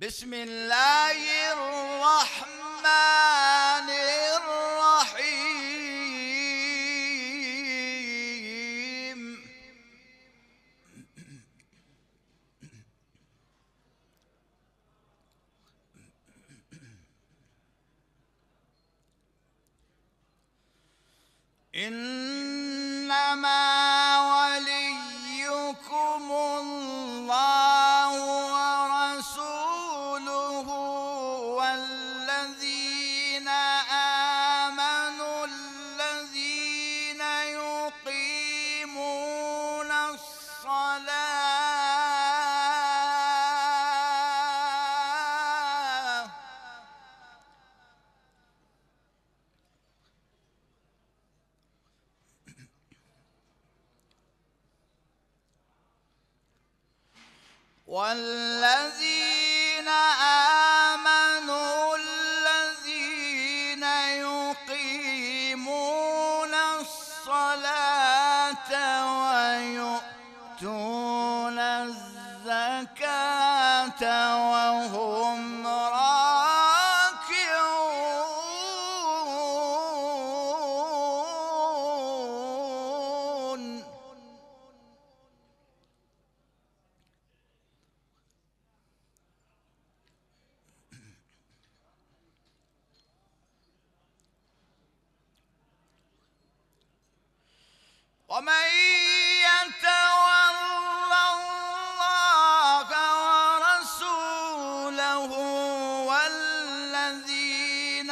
بسم الله الرحمن الرحيم. إنما وليكم الله ورسوله والذين آمنوا الذين يقيمون الصلاة والذين آمنوا الذين يقيمون الصلاة ويؤتون الزكاة وهم راكعون. ومن يتول الله ورسوله والذين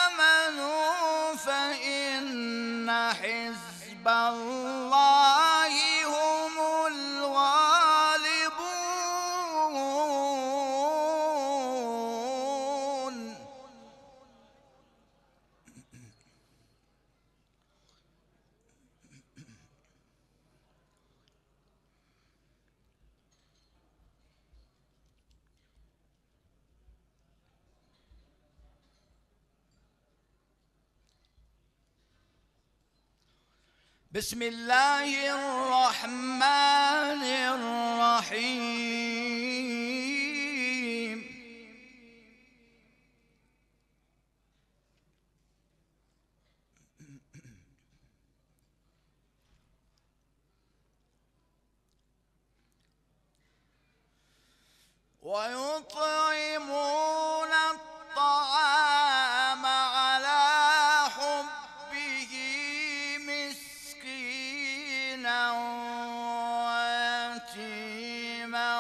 آمنوا فإن حزب الله هم الغالبون. بسم الله الرحمن الرحيم. ويطعمون الطعام على حبه مسكينا ويتيما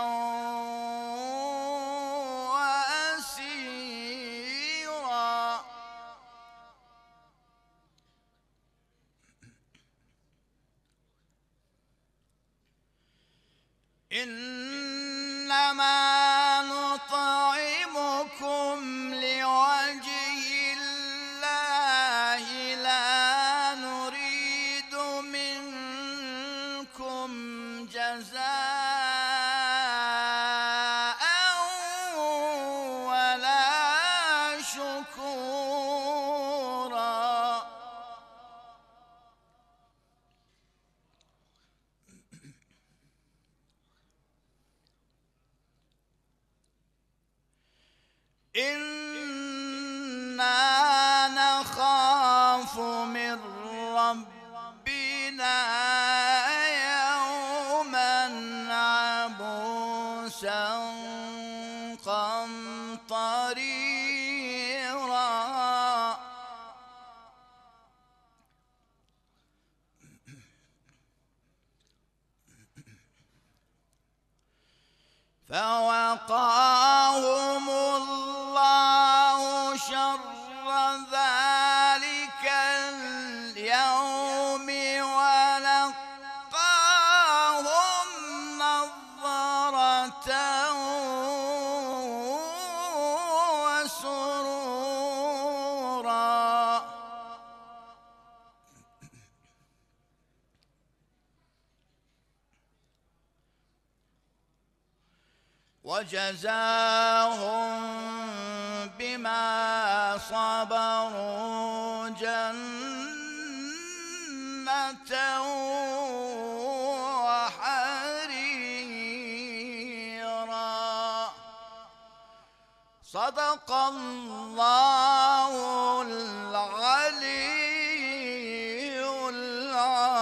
وأسيرا. إنما نطعمكم لوجه الله لا نريد منكم جزاء ولا شكورا. إنا نخاف من ربنا يوما عبوسا قمطريرا. فوقاهم الله شر ذلك اليوم ولقاهم نضرة وسرورا. وجزاهم بما صبروا جنة وحريرا. صدق الله العلي العظيم.